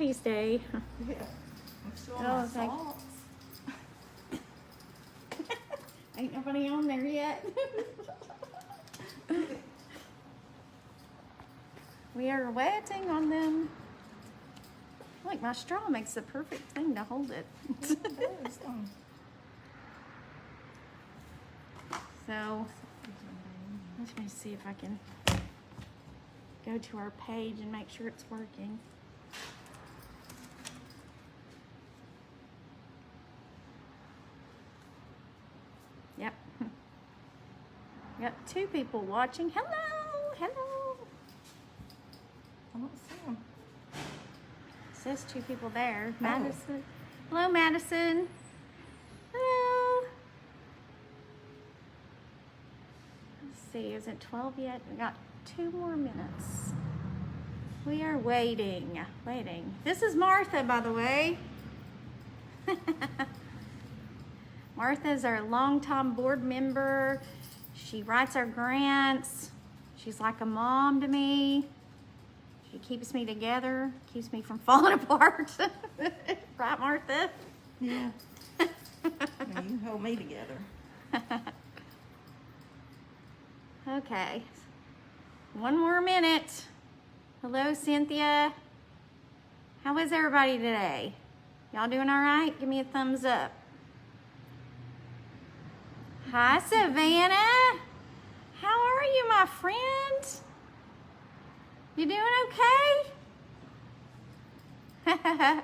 Patty's Day. Yeah. I'm still on Oh, my thank- socks. Ain't nobody on there yet. We are waiting on them. Like my straw makes the perfect thing to hold it. It does. So let me see if I can go to our page and make sure it's working. Yep. Got 2 people watching. Hello, hello. I don't see them. Says 2 people there. Madison. Hello, Madison. Hello. Let's see, is it 12 yet? We got 2 more minutes. We are waiting. This is Martha, by the way. Martha is our longtime board member. She writes our grants. She's like a mom to me. She keeps me together, keeps me from falling apart. Right, Martha? Yeah. Yeah, you hold me together. Okay. 1 more minute. Hello, Cynthia. How is everybody today? Y'all doing all right? Give me a thumbs up. Hi, Savannah. How are you, my friend? You doing okay?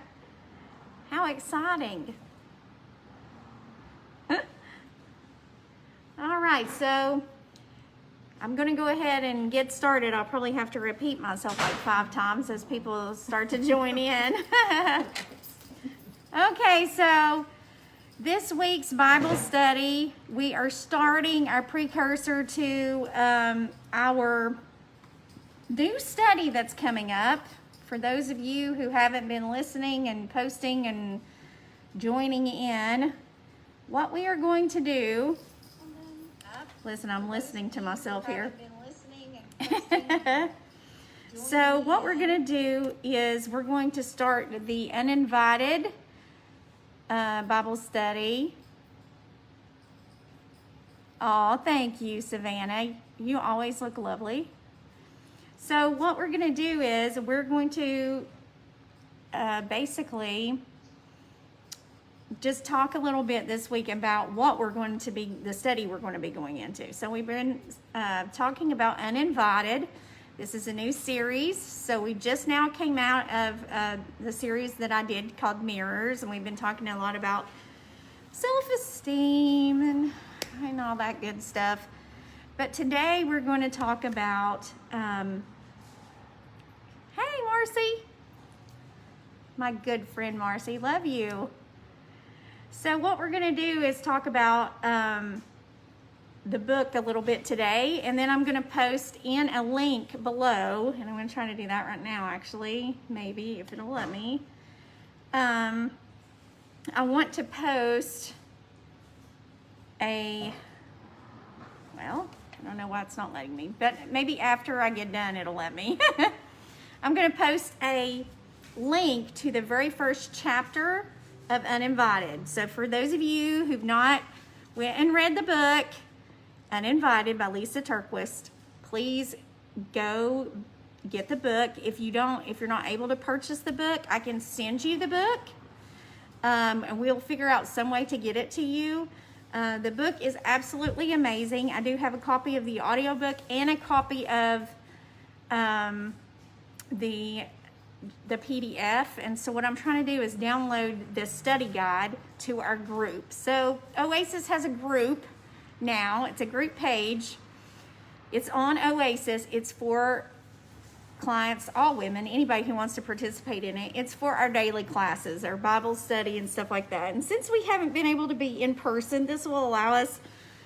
How exciting. All right, so I'm going to go ahead and get started. I'll probably have to repeat myself like 5 times as people start to join in. Okay, so this week's Bible study, we are starting our precursor to our new study that's coming up. For those of you who haven't been listening and posting and joining in, what we are going to do, listen, I'm listening to myself here. So what we're going to do is we're going to start the uninvited Bible study. Oh, thank you, Savannah. You always look lovely. So what we're going to do is we're going to basically just talk a little bit this week about what we're going to be, the study we're going to be going into. So we've been talking about uninvited. This is a new series. So we just now came out of the series that I did called Mirrors, and we've been talking a lot about self-esteem and all that good stuff. But today we're going to talk about, hey Marcy, my good friend Marcy, love you. So what we're going to do is talk about the book a little bit today, and then I'm going to post in a link below, and I'm going to try to do that right now actually, maybe if it'll let me. I want to post well, I don't know why it's not letting me, but maybe after I get done it'll let me. I'm going to post a link to the very first chapter of Uninvited. So for those of you who've not went and read the book Uninvited by Lisa Turquist, please go get the book. If you're not able to purchase the book, I can send you the book, and we'll figure out some way to get it to you. The book is absolutely amazing. I do have a copy of the audiobook and a copy of the PDF, and so what I'm trying to do is download this study guide to our group. So Oasis has a group now. It's a group page. It's on Oasis. It's for clients, all women, anybody who wants to participate in it. It's for our daily classes, our Bible study and stuff like that. And since we haven't been able to be in person, this will allow us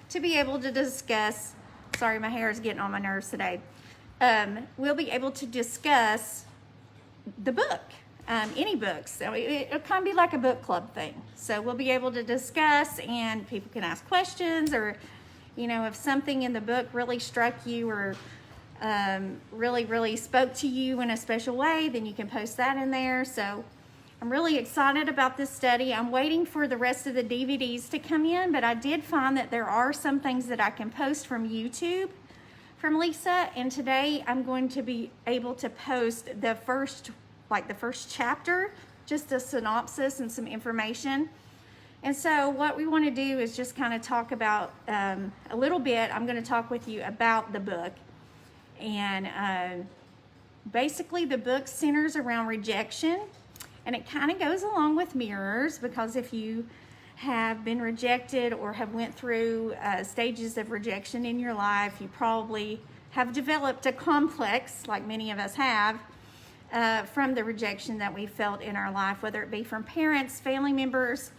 to be able to discuss, sorry, my hair is getting on my nerves today. We'll be able to discuss the book, any books. So it'll kind of be like a book club thing. So we'll be able to discuss, and people can ask questions, or, you know, if something in the book really struck you, or really spoke to you in a special way, then you can post that in there. So I'm really excited about this study. I'm waiting for the rest of the DVDs to come in, but I did find that there are some things that I can post from YouTube from Lisa, and today I'm going to be able to post the first chapter, just a synopsis and some information. And so what we want to do is just kind of talk about a little bit. I'm going to talk with you about the book. And basically the book centers around rejection, and it kind of goes along with mirrors, because if you have been rejected or have went through stages of rejection in your life, you probably have developed a complex, like many of us have, from the rejection that we felt in our life, whether it be from parents, family members,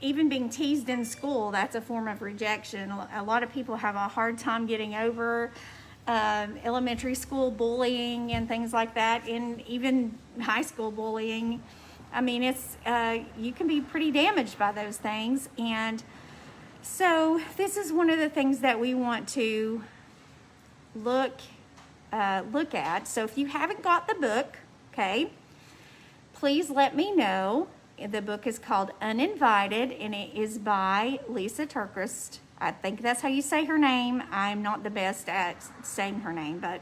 even being teased in school. That's a form of rejection. A lot of people have a hard time getting over elementary school bullying and things like that, and even high school bullying. I mean, it's you can be pretty damaged by those things. And so this is one of the things that we want to look at. So if you haven't got the book, okay, please let me know. The book is called Uninvited, and it is by Lisa Turquist. I think that's how you say her name. I'm not the best at saying her name, but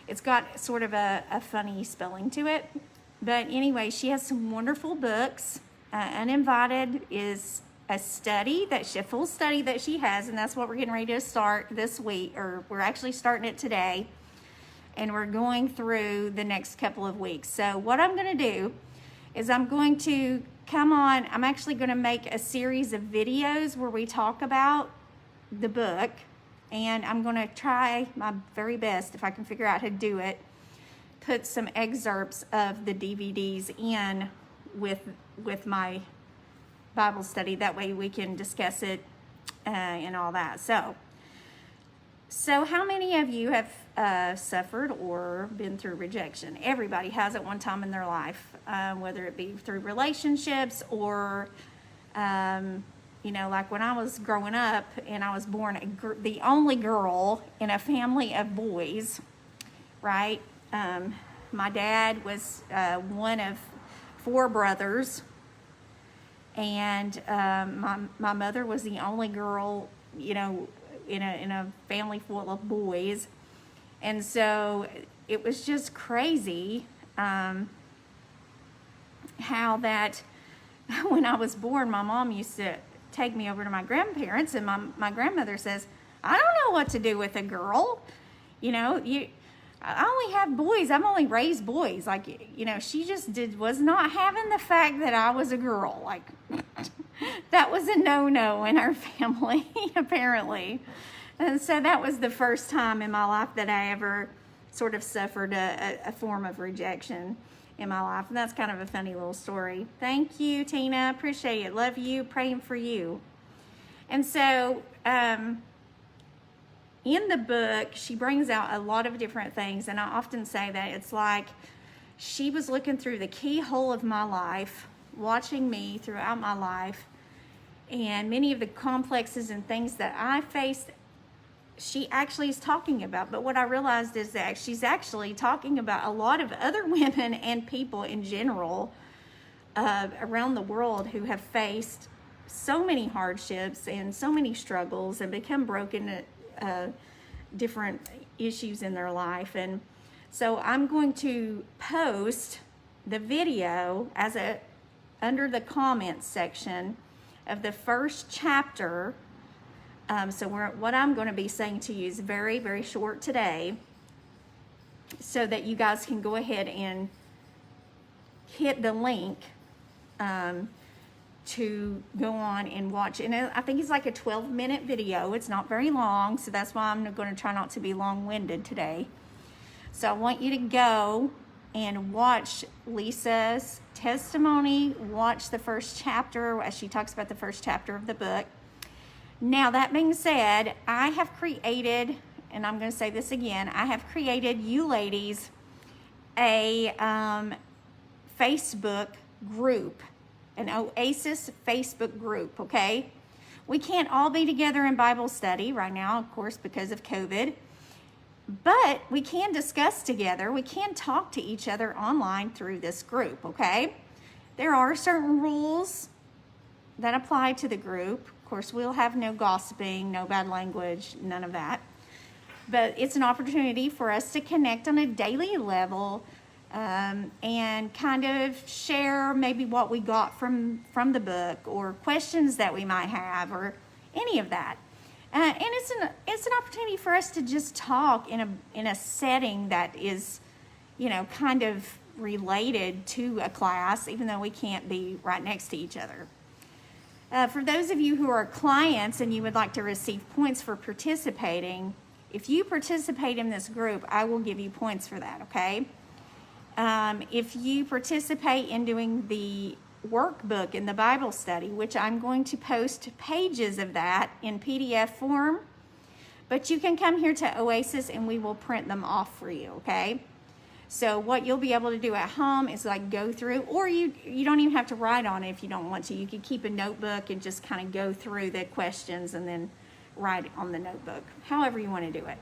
it's got sort of a funny spelling to it. But anyway, she has some wonderful books. Uninvited is a full study that she has, and that's what we're getting ready to start this week, or we're actually starting it today, and we're going through the next couple of weeks. So what I'm going to do is I'm actually going to make a series of videos where we talk about the book, and I'm going to try my very best, if I can figure out how to do it, put some excerpts of the DVDs in with my Bible study. That way we can discuss it and all that. So how many of you have suffered or been through rejection? Everybody has at one time in their life, whether it be through relationships or like when I was growing up and I was born the only girl in a family of boys, right? My dad was one of 4 brothers, and my mother was the only girl, in a family full of boys. And so it was just crazy how that when I was born, my mom used to take me over to my grandparents, and my grandmother says, I don't know what to do with a girl. I only have boys. I've only raised boys. She just was not having the fact that I was a girl. That was a no-no in our family, apparently. And so that was the first time in my life that I ever sort of suffered a form of rejection in my life. And that's kind of a funny little story. Thank you, Tina. Appreciate it. Love you. Praying for you. And so in the book, she brings out a lot of different things. And I often say that it's like she was looking through the keyhole of my life, watching me throughout my life. And many of the complexes and things that I faced, she actually is talking about. But what I realized is that she's actually talking about a lot of other women and people in general around the world who have faced so many hardships and so many struggles and become broken at different issues in their life. And so I'm going to post the video under the comments section of the first chapter. What I'm going to be saying to you is very, very short today, so that you guys can go ahead and hit the link to go on and watch. And I think it's like a 12-minute video. It's not very long, so that's why I'm going to try not to be long-winded today. So I want you to go and watch Lisa's testimony, watch the first chapter as she talks about the first chapter of the book. Now, that being said, I have created, and I'm going to say this again, I have created you ladies a Facebook group, an Oasis Facebook group, okay? We can't all be together in Bible study right now, of course, because of COVID. But we can discuss together. We can talk to each other online through this group, okay? There are certain rules that apply to the group. Of course, we'll have no gossiping, no bad language, none of that. But it's an opportunity for us to connect on a daily level and kind of share maybe what we got from the book or questions that we might have or any of that. And it's an opportunity for us to just talk in a setting that is, kind of related to a class, even though we can't be right next to each other. For those of you who are clients and you would like to receive points for participating, if you participate in this group, I will give you points for that, okay? If you participate in doing the workbook in the Bible study, which I'm going to post pages of that in PDF form, but you can come here to Oasis and we will print them off for you, okay? So what you'll be able to do at home is like go through, or you don't even have to write on it if you don't want to. You can keep a notebook and just kind of go through the questions and then write on the notebook, however you want to do it.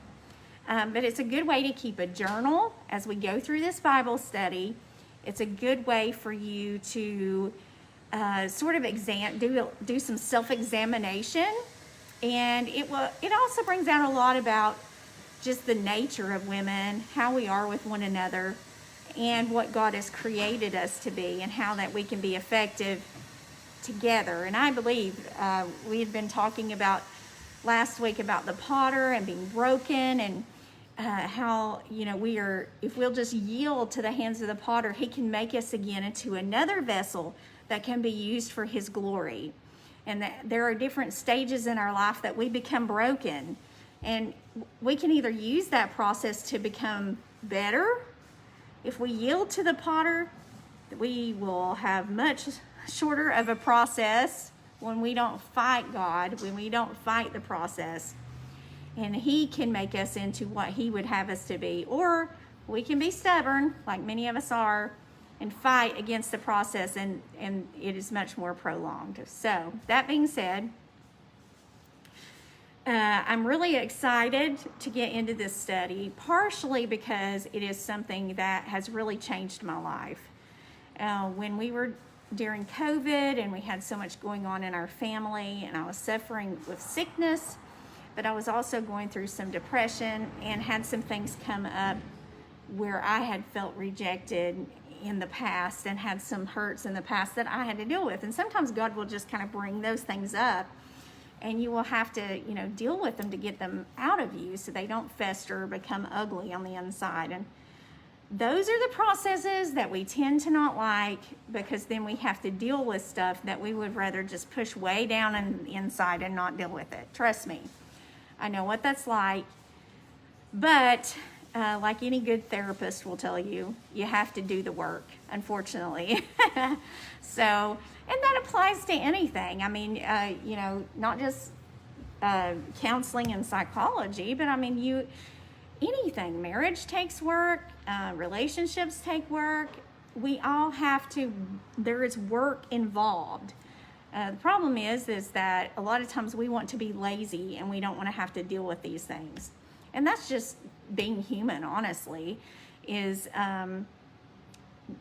But it's a good way to keep a journal as we go through this Bible study. It's a good way for you to sort of do some self-examination, and it also brings out a lot about just the nature of women, how we are with one another, and what God has created us to be, and how that we can be effective together. And I believe we had been talking about last week about the potter and being broken, and how if we'll just yield to the hands of the potter, he can make us again into another vessel that can be used for his glory. And that there are different stages in our life that we become broken, and we can either use that process to become better. If we yield to the potter, we will have much shorter of a process when we don't fight God, when we don't fight the process. And he can make us into what he would have us to be. Or we can be stubborn, like many of us are, and fight against the process, and it is much more prolonged. So, that being said, I'm really excited to get into this study, partially because it is something that has really changed my life. When we were during COVID and we had so much going on in our family, and I was suffering with sickness, but I was also going through some depression and had some things come up where I had felt rejected in the past and had some hurts in the past that I had to deal with. And sometimes God will just kind of bring those things up, and you will have to, deal with them to get them out of you so they don't fester or become ugly on the inside. And those are the processes that we tend to not like, because then we have to deal with stuff that we would rather just push way down on the inside and not deal with it. Trust me. I know what that's like, but like any good therapist will tell you, you have to do the work, unfortunately. So, and that applies to anything. I mean, not just counseling and psychology, but I mean, anything. Marriage takes work, relationships take work. We all have to, there is work involved. The problem is that a lot of times we want to be lazy and we don't want to have to deal with these things. And that's just being human, honestly, is,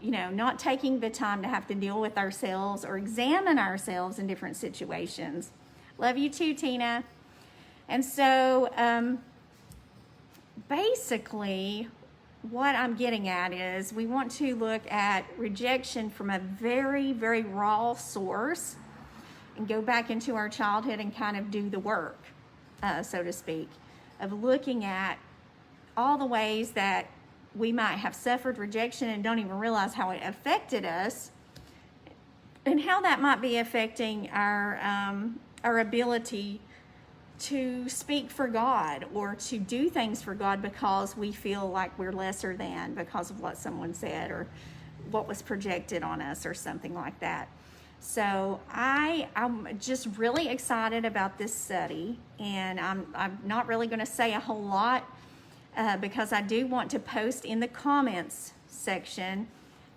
not taking the time to have to deal with ourselves or examine ourselves in different situations. Love you too, Tina. And so, basically, what I'm getting at is we want to look at rejection from a very, very raw source and go back into our childhood and kind of do the work, so to speak, of looking at all the ways that we might have suffered rejection and don't even realize how it affected us, and how that might be affecting our ability to speak for God or to do things for God because we feel like we're lesser than because of what someone said or what was projected on us or something like that. So I'm just really excited about this study, and I'm not really going to say a whole lot because I do want to post in the comments section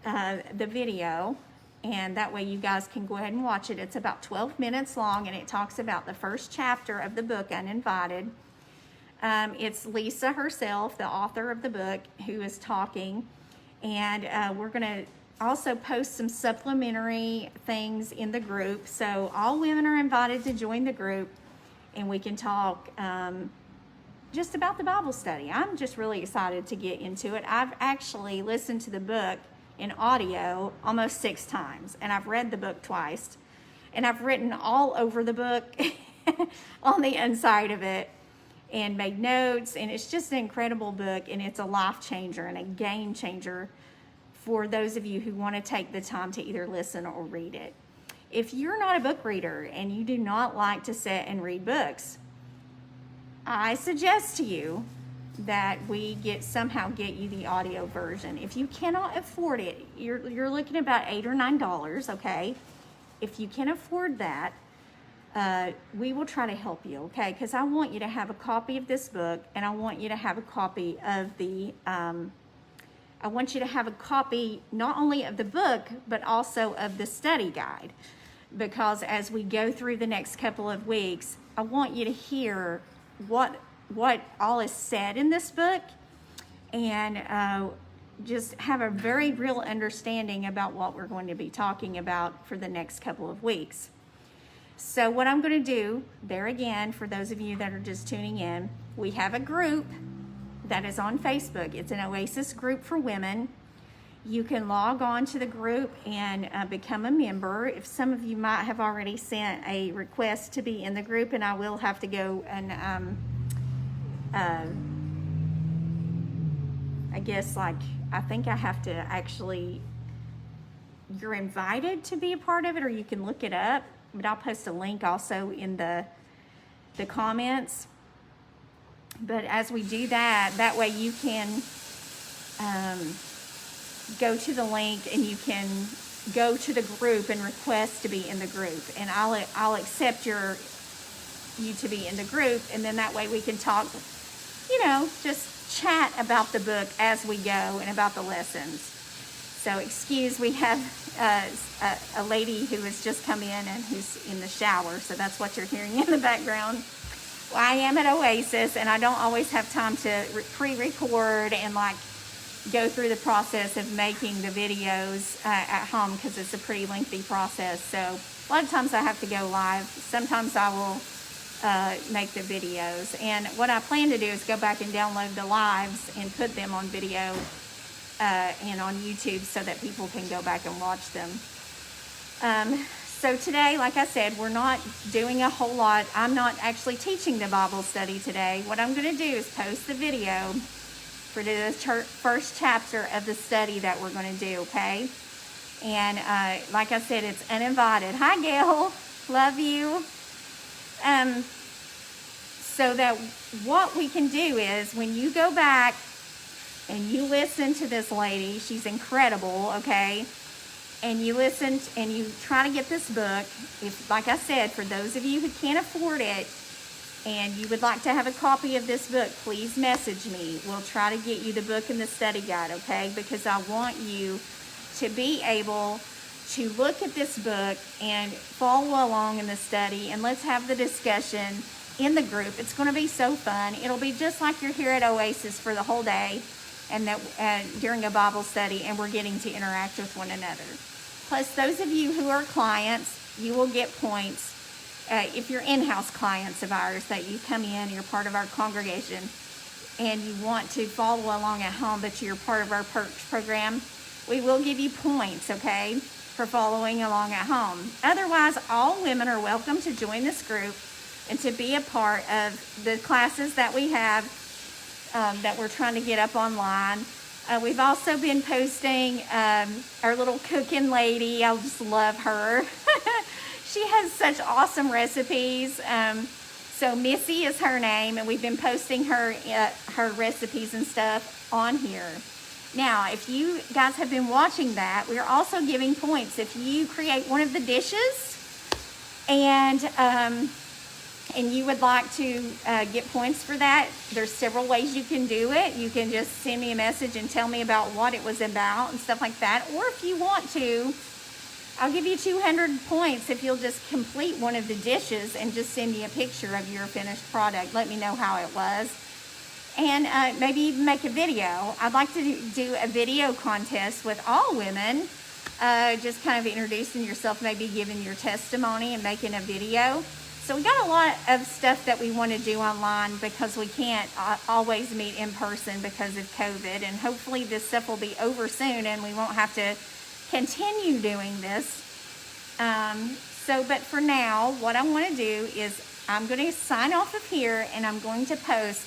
the video, and that way you guys can go ahead and watch it. It's about 12 minutes long, and it talks about the first chapter of the book, Uninvited. It's Lisa herself, the author of the book, who is talking. And we're going to also post some supplementary things in the group. So all women are invited to join the group, and we can talk just about the Bible study. I'm just really excited to get into it. I've actually listened to the book in audio almost 6 times, and I've read the book twice, and I've written all over the book on the inside of it and made notes, and it's just an incredible book, and it's a life changer and a game changer for those of you who want to take the time to either listen or read it. If you're not a book reader and you do not like to sit and read books, I suggest to you that we somehow get you the audio version. If you cannot afford it, you're looking about $8 or $9, okay? If you can afford that, we will try to help you, okay? Because I want you to have a copy of this book, and I want you to have a copy of I want you to have a copy not only of the book, but also of the study guide. Because as we go through the next couple of weeks, I want you to hear what all is said in this book, and just have a very real understanding about what we're going to be talking about for the next couple of weeks. So what I'm going to do, there again, for those of you that are just tuning in, we have a group that is on Facebook. It's an Oasis group for women. You can log on to the group and become a member. If some of you might have already sent a request to be in the group, and I will have to go and I guess I think I have to actually, you're invited to be a part of it, or you can look it up, but I'll post a link also in the comments. But as we do that way you can go to the link, and you can go to the group and request to be in the group, and I'll accept you to be in the group, and then that way we can talk, just chat about the book as we go and about the lessons. So we have a lady who has just come in and who's in the shower, so that's what you're hearing in the background. Well, I am at Oasis, and I don't always have time to pre-record and go through the process of making the videos at home, because it's a pretty lengthy process. So a lot of times I have to go live. Sometimes I will make the videos. And what I plan to do is go back and download the lives and put them on video and on YouTube, so that people can go back and watch them. So today, like I said, we're not doing a whole lot. I'm not actually teaching the Bible study today. What I'm going to do is post the video for the first chapter of the study that we're going to do, okay? And like I said, it's uninvited. Hi, Gail. Love you. So that what we can do is, when you go back and you listen to this lady, she's incredible, okay? And you listen and you try to get this book. If, like I said, for those of you who can't afford it and you would like to have a copy of this book, please message me. We'll try to get you the book and the study guide, okay? Because I want you to be able to look at this book and follow along in the study, and let's have the discussion in the group. It's going to be so fun. It'll be just like you're here at Oasis for the whole day, and that during a Bible study, and we're getting to interact with one another. Plus, those of you who are clients, you will get points. If you're in-house clients of ours, that you come in, you're part of our congregation, and you want to follow along at home, but you're part of our perks program, we will give you points, okay, for following along at home. Otherwise, all women are welcome to join this group and to be a part of the classes that we have that we're trying to get up online. We've also been posting our little cooking lady. I just love her. She has such awesome recipes. So Missy is her name, and we've been posting her recipes and stuff on here. Now, if you guys have been watching that, we're also giving points. If you create one of the dishes and you would like to get points for that, there's several ways you can do it. You can just send me a message and tell me about what it was about and stuff like that. Or if you want to, I'll give you 200 points if you'll just complete one of the dishes and just send me a picture of your finished product. Let me know how it was. and maybe even make a video. I'd like to do a video contest with all women, just kind of introducing yourself, maybe giving your testimony and making a video. So we got a lot of stuff that we want to do online because we can't always meet in person because of COVID, and hopefully this stuff will be over soon and we won't have to continue doing this. But for now, what I want to do is I'm going to sign off of here, and I'm going to post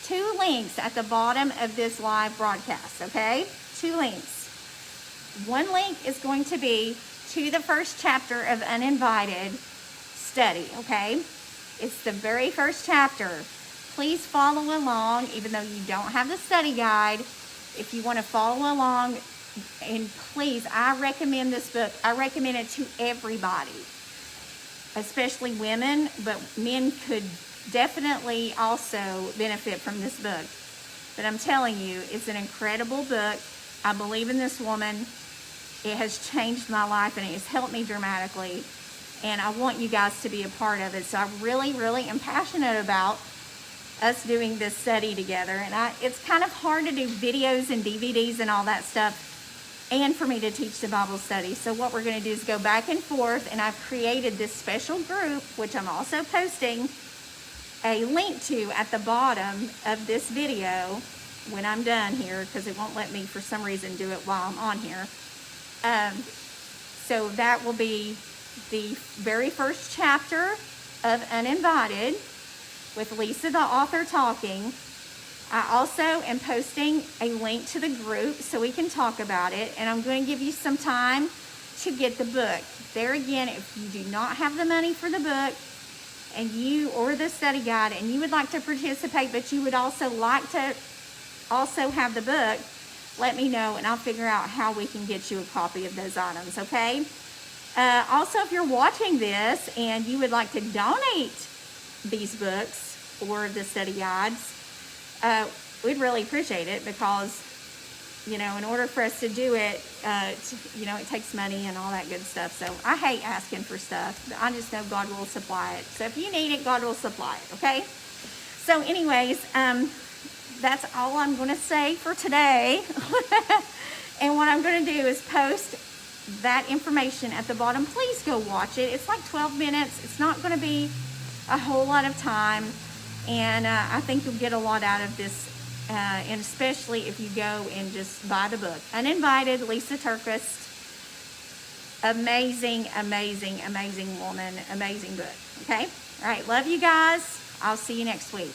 2 links at the bottom of this live broadcast, okay? 2 links. One link is going to be to the first chapter of Uninvited study, okay? It's the very first chapter. Please follow along, even though you don't have the study guide. If you want to follow along, and please, I recommend this book. I recommend it to everybody, especially women, but men could definitely also benefit from this book. But I'm telling you, it's an incredible book. I believe in this woman. It has changed my life, and it has helped me dramatically. And I want you guys to be a part of it. So I really, really am passionate about us doing this study together. And it's kind of hard to do videos and DVDs and all that stuff, and for me to teach the Bible study. So what we're going to do is go back and forth, and I've created this special group, which I'm also posting a link to at the bottom of this video when I'm done here, because it won't let me for some reason do it while I'm on here. So that will be the very first chapter of Uninvited with Lisa, the author, talking. I also am posting a link to the group so we can talk about it, and I'm going to give you some time to get the book. There again, if you do not have the money for the book and or the study guide, and you would like to participate, but you would also like to also have the book, let me know, and I'll figure out how we can get you a copy of those items, okay? Also, if you're watching this and you would like to donate these books or the study guides, we'd really appreciate it, because, in order for us to do it, it takes money and all that good stuff. So I hate asking for stuff. I just know God will supply it. So if you need it, God will supply it, okay? So anyways, that's all I'm going to say for today. And what I'm going to do is post that information at the bottom. Please go watch it. It's like 12 minutes. It's not going to be a whole lot of time. And I think you'll get a lot out of this, and especially if you go and just buy the book. Uninvited, Lisa Turquist. Amazing, amazing, amazing woman. Amazing book. Okay? All right. Love you guys. I'll see you next week.